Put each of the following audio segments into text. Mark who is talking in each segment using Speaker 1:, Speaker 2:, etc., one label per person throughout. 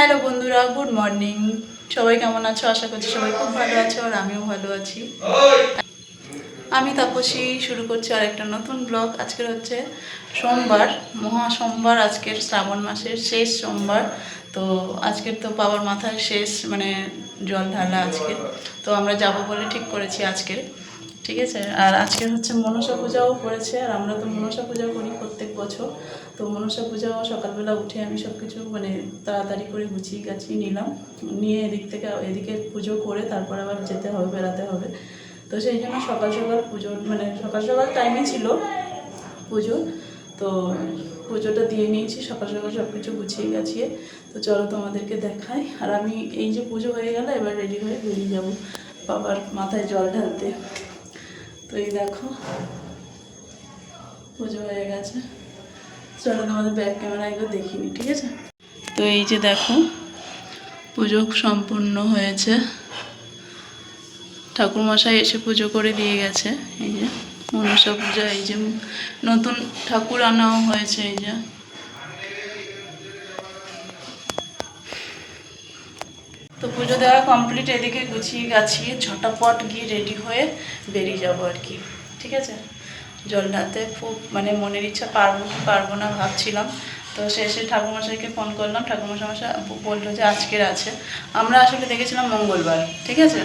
Speaker 1: Hello বন্ধুরা, good morning. সবাই কেমন আছো? আশা করছি সবাই খুব ভালো আছো, আর আমিও ভালো আছি। আমি তাপসী শুরু করছি আর একটা নতুন ব্লগ। আজকের হচ্ছে সোমবার, মহা সোমবার। আজকের শ্রাবণ মাসের শেষ সোমবার। তো আজকের তো বাবার মাথায় শেষ মানে জল ঢালা আজকে। তো আমরা যাব বলে ঠিক করেছি আজকে, ঠিক আছে। আর আজকে হচ্ছে মনসা পূজাও পড়েছে, আর আমরা তো মনসা পূজা করি প্রত্যেক বছর। তো মনসা পূজাও সকালবেলা উঠে আমি সব কিছু মানে তাড়াতাড়ি করে গুছিয়ে গাছিয়ে নিলাম, নিয়ে এদিক থেকে এদিকে পুজো করে তারপর আবার যেতে হবে, বেড়াতে হবে। তো সেই জন্য সকাল সকাল পুজো মানে সকাল সকাল টাইমে ছিল পুজো। তো পুজোটা দিয়ে নিয়েছি সকাল সকাল সব কিছু গুছিয়ে গাছিয়ে। তো চলো তোমাদেরকে দেখাই। আর আমি এই যে পুজো হয়ে গেল, এবার রেডি হয়ে বেরিয়ে যাব বাবার মাথায় জল ঢালতে। তো এই দেখো পুজো হয়ে গেছে। চলো তোমাদের ব্যাক ক্যামেরা একবার দেখিনি, ঠিক আছে। তো এই যে দেখো পুজো সম্পূর্ণ হয়েছে, ঠাকুরমশাই এসে পুজো করে দিয়ে গেছে। এই যে মনসা পূজা, এই যে নতুন ঠাকুর আনাও হয়েছে। এই যে তো পুজো দেওয়া কমপ্লিট, এদিকে গুছিয়ে গাছিয়ে ঝটাপট গিয়ে রেডি হয়ে বেরিয়ে যাবো আর কি, ঠিক আছে। জল ঢালতে খুব মানে মনের ইচ্ছা, পারবো কি পারবো না ভাবছিলাম। তো শেষে ঠাকুরমশাইকে ফোন করলাম, ঠাকুরমশাই বললো যে আজকের আছে। আমরা আসলে দেখেছিলাম মঙ্গলবার, ঠিক আছে।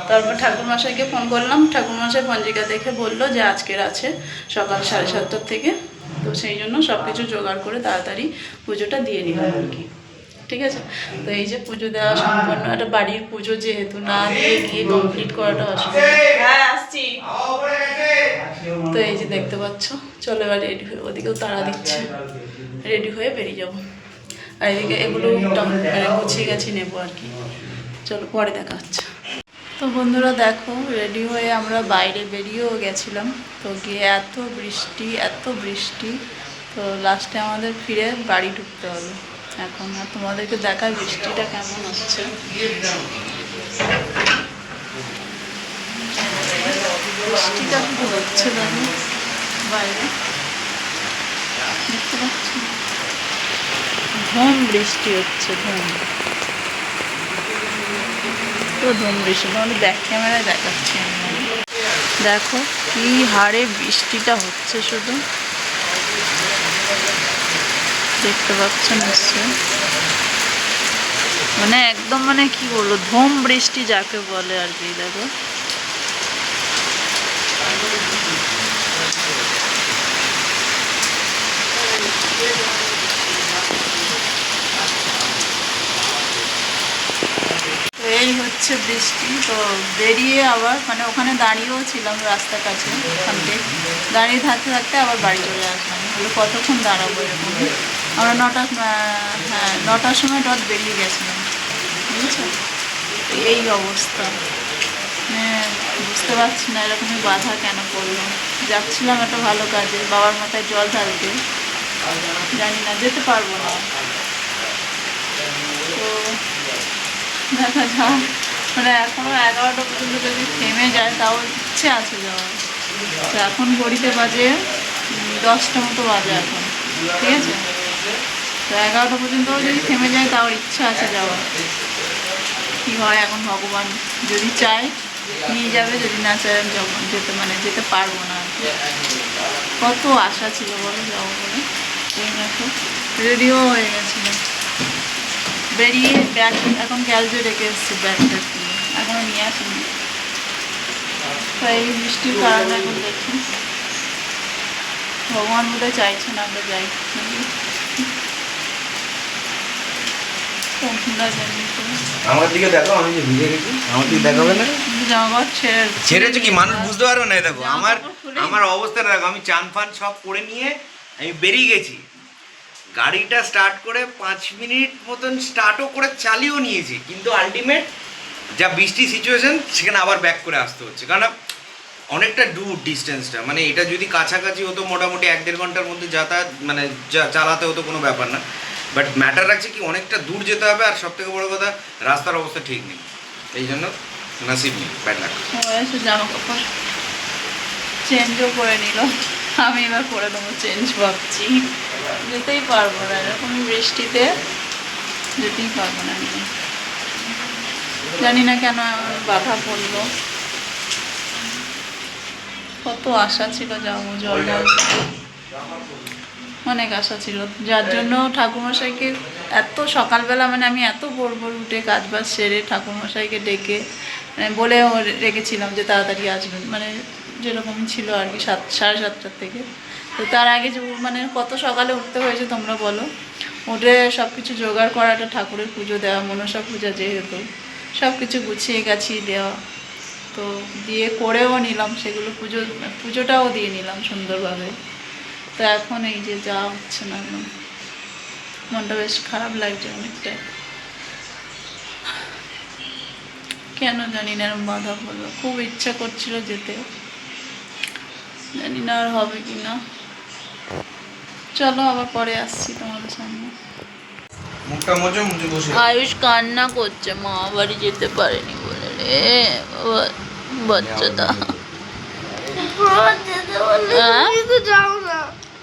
Speaker 1: তারপর ঠাকুরমশাইকে ফোন করলাম, ঠাকুরমশাই পঞ্জিকা দেখে বললো যে আজকের আছে সকাল 7:30 থেকে। তো সেই জন্য সব কিছু জোগাড় করে তাড়াতাড়ি পুজোটা দিয়ে নিলাম আর কি, ঠিক আছে। তো এই যে পুজো দেওয়া সম্পন্ন, একটা বাড়ির পুজো যেহেতু না দিয়ে গিয়ে কমপ্লিট করাটা অসুবিধা। হ্যাঁ আসছি। তো এই যে দেখতে পাচ্ছ, চলো এবার রেডি হয়ে, ওদিকেও তাড়া দিচ্ছে, রেডি হয়ে বেরিয়ে যাবো। আর এদিকে এগুলো গুছিয়ে গেছি নেবো আর কি। চলো পরে দেখা হচ্ছে। তো বন্ধুরা দেখো, রেডি হয়ে আমরা বাইরে বেরিয়েও গেছিলাম। তো গিয়ে এত বৃষ্টি, এত বৃষ্টি। তো লাস্টে আমাদের ফিরে বাড়ি ঢুকতে হলো এখন। আর তোমাদেরকে দেখায় বৃষ্টিটা কেমন হচ্ছে। বৃষ্টিটা শুধু হচ্ছে দেখো বাইরে, দেখতে পাচ্ছি ধুম বৃষ্টি হচ্ছে, ধুম। তো ধুম বৃষ্টি তোমাদের ব্যাক ক্যামেরায় দেখাচ্ছি আমি। দেখো কি হারে বৃষ্টিটা হচ্ছে, শুধু দেখতে পাচ্ছ নিশ্চয়। মানে একদম মানে কি বলবো, ধুম বৃষ্টি যাকে বলে আর কি। দেখো তো এই হচ্ছে বৃষ্টি। তো বেরিয়ে আবার মানে ওখানে দাঁড়িয়েও ছিলাম রাস্তার কাছে, ওখানকে দাঁড়িয়ে থাকতে থাকতে আবার বাড়ি চলে আসলাম। বলে কতক্ষণ দাঁড়াবো এরকম। আমরা 9টার সময় ডট বেরিয়ে গেছিলাম, বুঝেছো। এই অবস্থা মানে বুঝতে পারছি না এরকমই বাধা কেন পড়লো। যাচ্ছিলাম একটা ভালো কাজে, বাবার মাথায় জল ঢালতে, জানি না যেতে পারবো না। তো দেখা যাক, মানে এখনও 11টা পর্যন্ত যদি থেমে যায় তাও ইচ্ছে আছে যাওয়ার। তো এখন ঘড়িতে বাজে 10টা মতো বাজে এখন, ঠিক আছে। তো 11টা পর্যন্তও যদি থেমে যায় তাও ইচ্ছা আছে যাওয়ার। কী হয় এখন, ভগবান যদি চায় নিয়ে যাবে, যদি না চায় যেতে পারবো না। কত আশা ছিল বলো যাবো বলে। এই দেখো রেডিও হয়ে গেছিলো, বেরিয়ে ব্যাগ এখন গ্যালজে রেখে এসেছি, ব্যাগটা কিনে এখনও নিয়ে আসিনি। তো এই বৃষ্টির কারণে এখন দেখি ভগবান বোধহয় চাইছে না আমরা যাই।
Speaker 2: আমার দিকে দেখো, আমি যে ভিজে গেছি, আমার দিকে দেখাবে না?
Speaker 1: জামা
Speaker 2: ছেড়েছে কি মানুষ বুঝতে পারবে না। দেখো আমার আমার অবস্থাটা দেখো, আমি চান ফান সব করে নিয়ে আমি বেরিয়ে গেছি। গাড়িটা স্টার্ট করে 5 মিনিট মতন স্টার্টও করে চালিয়েও নিয়েছি, কিন্তু আলটিমেট যা বৃষ্টি সিচুয়েশন সেখানে আবার ব্যাক করে আসতে হচ্ছে। কারণ অনেকটা দূর ডিস্টেন্সটা, মানে এটা যদি কাছাকাছি হতো মোটামুটি 1-1.5 ঘন্টার মধ্যে যাতায়াত মানে চালাতে হতো, কোনো ব্যাপার না। বাট ম্যাটার রাখছে কি অনেকটা দূর যেতে হবে, আর সব থেকে বড়ো কথা রাস্তার অবস্থা ঠিক নেই। এই জন্য নাসিব নেই, ব্যাড লাক।
Speaker 1: জামা কাপড় চেঞ্জও করে নিল, আমি এবার করে দেবো চেঞ্জ, ভাবছি যেতেই পারবো না এরকম বৃষ্টিতে। যেতেই পারবো না একদম। জানি না কেন আমার বাধা পড়লো। কত আশা ছিল যাবো, জল ঢালবো, অনেক আশা ছিল, যার জন্য ঠাকুরমশাইকে এত সকালবেলা মানে আমি এত ভোর ভোর উঠে কাজ বাজ সেরে ঠাকুরমশাইকে ডেকে বলেও রেখেছিলাম যে তাড়াতাড়ি আসবেন, মানে যেরকম ছিল আর কি 7:30 থেকে। তো তার আগে যে মানে কত সকালে উঠতে হয়েছে তোমরা বলো, উঠে সব কিছু জোগাড় করাটা, ঠাকুরের পুজো দেওয়া, মনসা পূজা যেহেতু সব কিছু গুছিয়ে গাছিয়ে দেওয়া, তো দিয়ে করেও নিলাম সেগুলো, পুজোটাও দিয়ে নিলাম সুন্দরভাবে। তো এখন এই যে যা হচ্ছে না, একদম মনটা বেশ খারাপ লাগছে অনেকটাই। কেন জানি না এরকম বাধা পড়লো, খুব ইচ্ছা করছিল যেতে, জানি না আর হবে কি না। চলো আবার পরে আসছি তোমাদের সামনে।
Speaker 2: মুখটা মোচো, মুখে বসে
Speaker 1: আয়ুষ কান্না করছে, মা বাড়ি যেতে পারেনি বলে রে বাবা, বাচ্চাটা।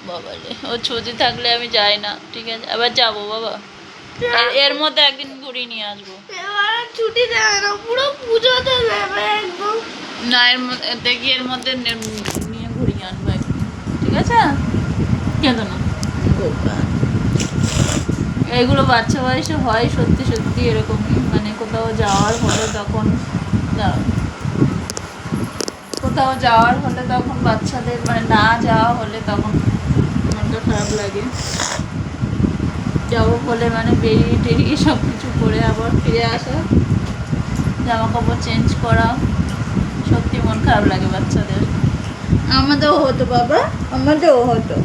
Speaker 1: বাবা রে, ও ছুটি থাকলে আমি যাই না, ঠিক আছে আবার যাবো বাবা, এর মধ্যে একদিন ঘুরিয়ে নিয়ে আসবো।
Speaker 3: ছুটি দেবে না, পুরো পুজোতে দেবে একদম।
Speaker 1: না এর মধ্যে দেখি, এর মধ্যে নিয়ে ঘুরিয়ে আনবো একদিন, ঠিক আছে? কেন না, এগুলো বাচ্চা বয়সে হয় সত্যি সত্যি এরকমই, মানে কোথাও যাওয়ার হলে তখন বাচ্চাদের মানে না যাওয়া হলে তখন মনটা খারাপ লাগে। যাবো বলে মানে বেরিয়ে টেরিয়ে সব কিছু করে আবার ফিরে আসা, জামা কাপড় চেঞ্জ করা, সত্যি মন খারাপ লাগে বাচ্চাদের। আমাদেরও হতো বাবা, আমাদেরও হতো।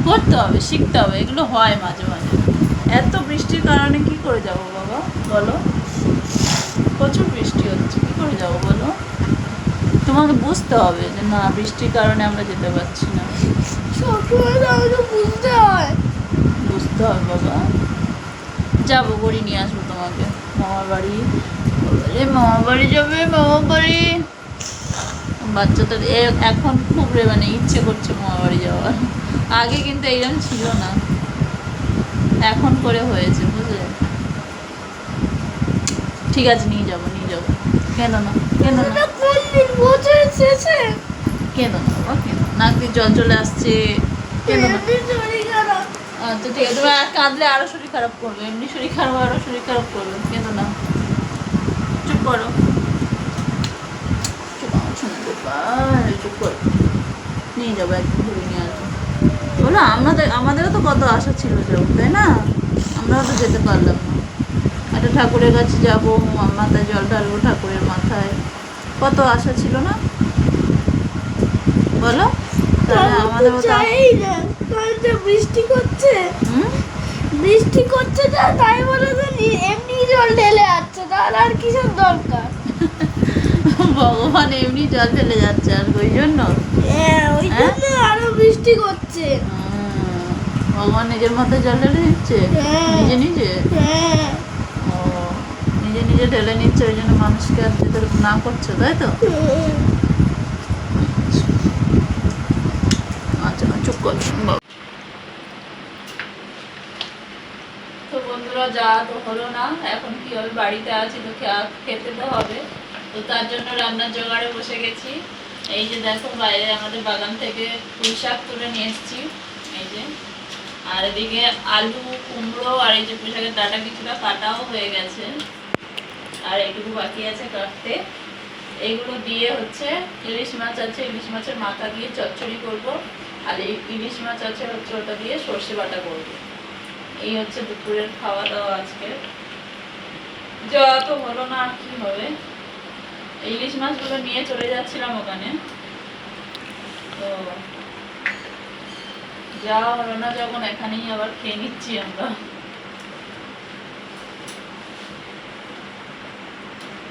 Speaker 1: করতে হবে, শিখতে হবে, এগুলো হয় মাঝে মাঝে। এত বৃষ্টির কারণে কি করে যাব বাবা বলো, প্রচুর বৃষ্টি হচ্ছে, কি করে যাব বলো? তোমাকে বুঝতে হবে যে না, বৃষ্টির কারণে আমরা যেতে পারছি না।
Speaker 3: বুঝতে হয়
Speaker 1: বাবা, যাবো, বড়ি নিয়ে আসবো তোমাকে মামার বাড়ি। মামার বাড়ি যাবে, মামার বাড়ি। বাচ্চাদের এখন খুব মানে ইচ্ছে করছে মামার বাড়ি যাওয়ার, আগে কিন্তু এইরকম ছিল না, এখন করে হয়েছে, বুঝলে? ঠিক আছে, নিয়ে যাবো কেন না, কেন না, কেন না বাবা, কেন নাক দিয়ে জল চলে আসছে, কেন না? আচ্ছা ঠিক আছে, তুমি আর কাঁদলে আরো শরীর খারাপ করবে, এমনি শরীর খারাপ আরো শরীর খারাপ করবে, কেন না? চুপ করো, চুপ করো, নিয়ে যাবো একদিন, ঘুরে নিয়ে আসবো বলো। আমাদেরও তো কত আশা ছিল যাবো, তাই না? আমরাও তো যেতে পারলাম না। একটা ঠাকুরের কাছে যাবো, মাথায় জল ঢালবো, ঠাকুরের মাথায়, কত আশা ছিল না বলো? তাহলে আমাদের
Speaker 3: বৃষ্টি করছে না, তাই বলে তো এমনি জল ঢেলে যাচ্ছে, তাহলে আর কিসের দরকার?
Speaker 1: ভগবান এমনি জল ঢেলে যাচ্ছে আর ওই জন্য
Speaker 3: ওই জন্য আরো বৃষ্টি করছে।
Speaker 1: ভগবান নিজের মাথায় জল ঢেলে দিচ্ছে, নিজে ও নিজে ঢেলে নিচ্ছে, ওই জন্য মানুষকে আর যেতে না করছে, তাই তো? আচ্ছা চুপ কর। তো বন্ধুরা, যা তো হলো না, এখন কি হবে, বাড়িতে আছি তো খেতে তো হবে, তো তার জন্য রান্নার জোগাড়ে বসে গেছি। এই যে দেখো, বাইরে আমাদের বাগান থেকে পুঁই শাক তুলে নিয়ে এসেছি, এই যে, আর এদিকে আলু, কুমড়ো, আর এই যে পুঁই শাকের ডাঁটা কিছুটা কাটাও হয়ে গেছে, আর এইটুকু বাকি আছে কাটতে। এইগুলো দিয়ে হচ্ছে ইলিশ মাছ আছে, ইলিশ মাছের মাথা দিয়ে চচ্চড়ি করব, আর এই ইলিশ মাছ আছে হচ্ছে ওটা দিয়ে সর্ষে বাটা করব। এই হচ্ছে দুপুরের খাওয়া দাওয়া আজকে। যা তো হলো না, আর কি হবে। ইলিশ মাছগুলো নিয়ে চলে যাচ্ছিলাম ওখানে, তো যা হলো না, যখন এখানেই আবার খেয়ে নিচ্ছি আমরা।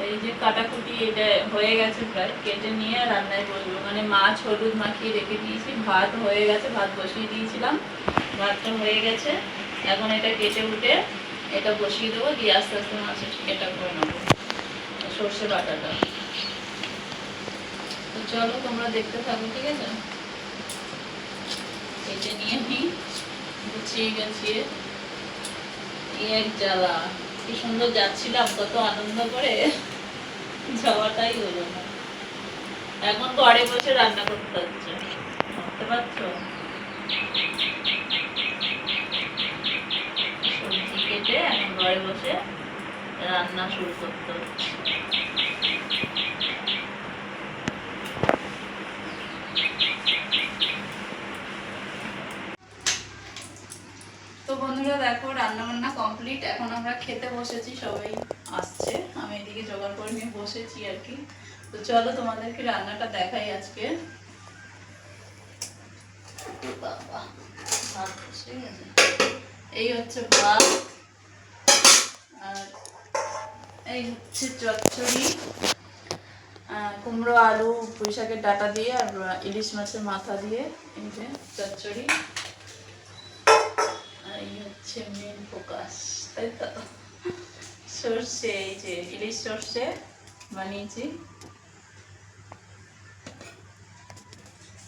Speaker 1: এই যে কাটাকুটি এটা হয়ে গেছে, প্রায় কেটে নিয়ে রান্নায় বসবো, মানে মাছ হলুদ মাখিয়ে রেখে দিয়েছি, ভাত হয়ে গেছে, ভাত বসিয়ে দিয়েছিলাম, ভাতটা হয়ে গেছে, এখন এটা কেটে উঠে এটা বসিয়ে দেবো, দিয়ে আস্তে আস্তে মাছের এটা করে নেবো, সর্ষে বাটাটা। তো চলো তোমরা দেখতে থাকো, ঠিক আছে। এটা নিয়ে নিই, গুছিয়ে গেছিয়ে এক জ্বালা, কি সুন্দর যাচ্ছিলাম কত আনন্দ করে, যাওয়াটাই হলো না। এখন ঘরে বসে রান্না করতে হচ্ছে, বুঝতে পারছো। সবজি কেটে এখন ঘরে বসে রান্না শুরু করতে হচ্ছে। তো বন্ধুরা দেখো রান্না বান্না কমপ্লিট, এখন আমরা খেতে বসেছি, সবাই আসছে, আমি এদিকে জোগাড় করে নিয়ে বসেছি আর কি। তো চলো তোমাদেরকে রান্নাটা দেখাই আজকে। বাবা, ভাত বসে গেছে। এই হচ্ছে ভাত, আর এই হচ্ছে চচ্চড়ি, কুমড়ো আলু পুঁই শাকের ডাঁটা দিয়ে আর ইলিশ মাছের মাথা দিয়ে এই যে চচ্চড়ি। আর এই হচ্ছে মেন ফোকাস, তাই তো, সর্ষে, এই যে ইলিশ সর্ষে বানিয়েছি,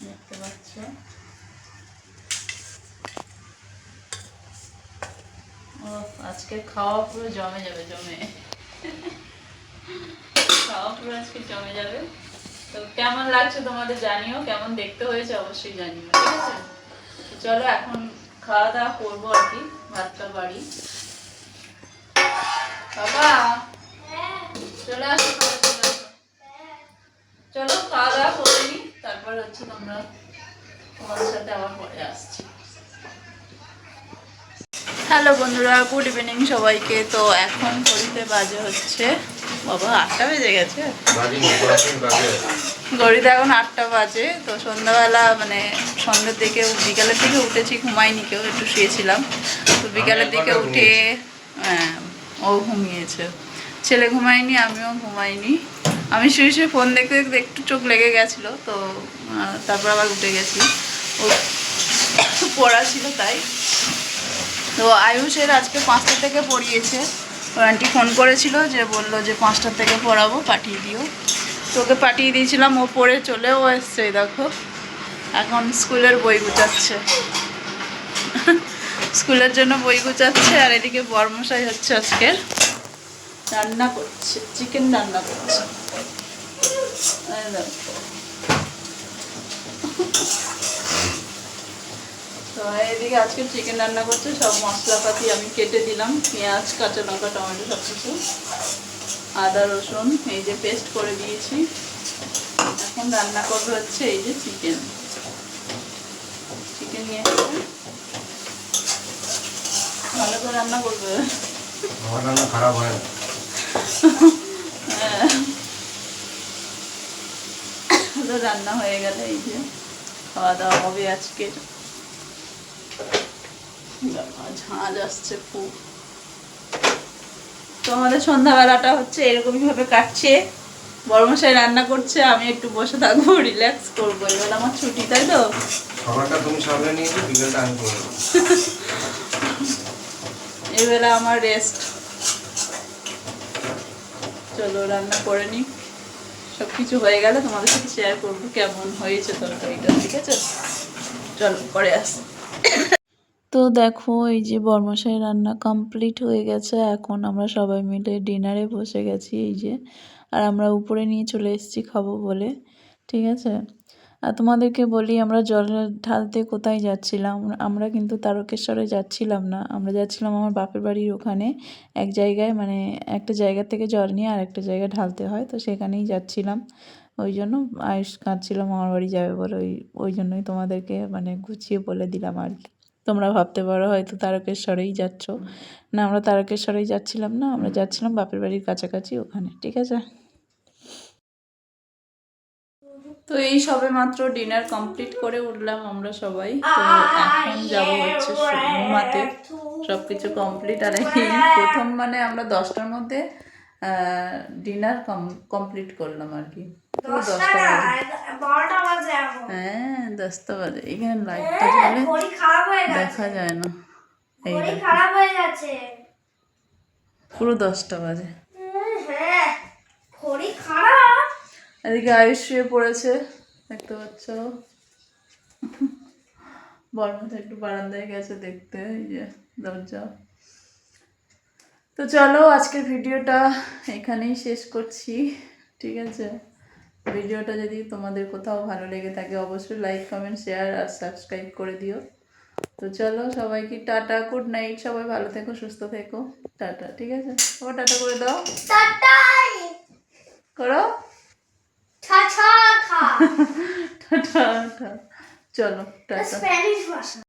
Speaker 1: দেখতে পাচ্ছ। ও আজকে খাওয়া পুরো জমে যাবে, খাওয়া পুরো আজকে জমে যাবে। তো কেমন লাগছে তোমাদের জানিও, কেমন দেখতে হয়েছে অবশ্যই জানিও, ঠিক আছে। তো চলো এখন খাওয়া দাওয়া করবো আর কি, ভাতটা বাড়ি। বাবা চলে আসো, চলে আসো, চলো খাওয়া দাওয়া করে নি, তারপর হচ্ছে তোমাদের সাথে আবার পরে আসছি। হ্যালো বন্ধুরা, গুড ইভিনিং সবাইকে। তো এখন ঘড়িতে বাজে হচ্ছে বাবা 8টা বেজে গেছে, ঘড়িতে এখন 8টা বাজে। তো সন্ধ্যাবেলা মানে সন্ধ্যের দিকে বিকালের দিকে উঠেছি, ঘুমাইনি কেউ, একটু শুয়েছিলাম। তো বিকালের দিকে উঠে ও ঘুমিয়েছে, ছেলে ঘুমায়নি, আমিও ঘুমাইনি। আমি শুয়ে শুয়ে ফোন দেখতে দেখতে একটু চোখ লেগে গেছিলো, তো তারপর আবার উঠে গেছি, ও পড়া ছিল তাই। তো আয়ুষের আজকে 5টা থেকে পড়িয়েছে, ওর আন্টি ফোন করেছিল যে বললো যে 5টা থেকে পড়াবো, পাঠিয়ে দিও। তো ওকে পাঠিয়ে দিয়েছিলাম, ও পড়ে চলেও এসছে, দেখো এখন স্কুলের বই গুছাচ্ছে, স্কুলের জন্য বই গুছাচ্ছে। আর এদিকে বরমশাই হচ্ছে আজকে রান্না করছে, চিকেন রান্না করছে। তো এদিকে আজকে চিকেন রান্না করছে, সব মশলাপাতি আমি কেটে দিলাম, পেঁয়াজ, কাঁচা লঙ্কা, টমেটো সব কিছু, আদা রসুন এই যে পেস্ট করে দিয়েছি। এখন রান্না করবে হচ্ছে এই যে চিকেন নিয়ে ভালো করে রান্না করবে,
Speaker 2: আমার রান্না খারাপ হয় না।
Speaker 1: রান্না হয়ে গেলে এই যে খাওয়া দাওয়া হবে আজকে। ঝাঁজ আসছে খুব। তো আমাদের সন্ধ্যাবেলাটা হচ্ছে এরকমই ভাবে কাটছে, বড়মশাই রান্না করছে, আমি একটু বসে থাকবো, রিল্যাক্স করবো, এবার আমার ছুটি, তাই তো।
Speaker 2: সকালটা তুমি সামনে নিয়েছো, বিকেলটা আমি করবো,
Speaker 1: এবেলা আমার রেস্ট। চলো রান্না করে নি, সব কিছু হয়ে গেলে তোমাদের সাথে শেয়ার করবো কেমন হয়েছে তরকারিটা, ঠিক আছে। চলো পরে আসি। তো দেখো এই যে বরমশাই রান্না কমপ্লিট হয়ে গেছে, এখন আমরা সবাই মিলে ডিনারে বসে গেছি এই যে। আর আমরা উপরে নিয়ে চলে এসেছি খাবো বলে, ঠিক আছে। আর তোমাদেরকে বলি আমরা জল ঢালতে কোথায় যাচ্ছিলাম, আমরা কিন্তু তারকেশ্বরে যাচ্ছিলাম না, আমরা যাচ্ছিলাম আমার বাপের বাড়ির ওখানে এক জায়গায়, মানে একটা জায়গা থেকে জল নিয়ে আর একটা জায়গায় ঢালতে হয়, তো সেখানেই যাচ্ছিলাম। ওই জন্য আয়ুষ কাঁদছিল মামার বাড়ি যাবে বলে, ওই জন্যই তোমাদেরকে মানে গুছিয়ে বলে দিলাম আর কি। তোমরা ভাবতে পারো হয়তো তারকেশ্বরেই যাচ্ছ, না আমরা তারকেশ্বরেই যাচ্ছিলাম না, আমরা যাচ্ছিলাম বাপের বাড়ির কাছাকাছি ওখানে, ঠিক আছে। তো এই সবে মাত্র ডিনার কমপ্লিট করে উঠলাম আমরা সবাই, তো এখন যাব হচ্ছে ঘুমাতে, সব কিছু কমপ্লিট। আর এই প্রথম মানে আমরা 10টার মধ্যে ডিনার কমপ্লিট করলাম আর কি, পুরো 10টা বাজে, হ্যাঁ 10টা বাজে। এখানে লাইটটা জ্বলে দেখা যায় না, এই পুরো 10টা বাজে। এদিকে আয়ুষ শুয়ে পড়েছে, দেখতে পাচ্ছ। বর্মা একটু বারান্দায় গেছে দেখতে, এই যে দরজা। তো চলো আজকের ভিডিওটা এখানেই শেষ করছি, ঠিক আছে? ভিডিওটা যদি তোমাদের কোথাও ভালো লেগে থাকে অবশ্যই লাইক কমেন্ট শেয়ার আর সাবস্ক্রাইব করে দিও। তো চলো সবাইকে টাটা, গুড নাইট, সবাই ভালো থেকো সুস্থ থেকো, টাটা, ঠিক আছে? ও টাটা করে দাও,
Speaker 3: টাটাই
Speaker 1: করো
Speaker 3: টা টা টা
Speaker 1: টাটা, চলো টাটা।
Speaker 3: স্প্যানিশ ভাষা।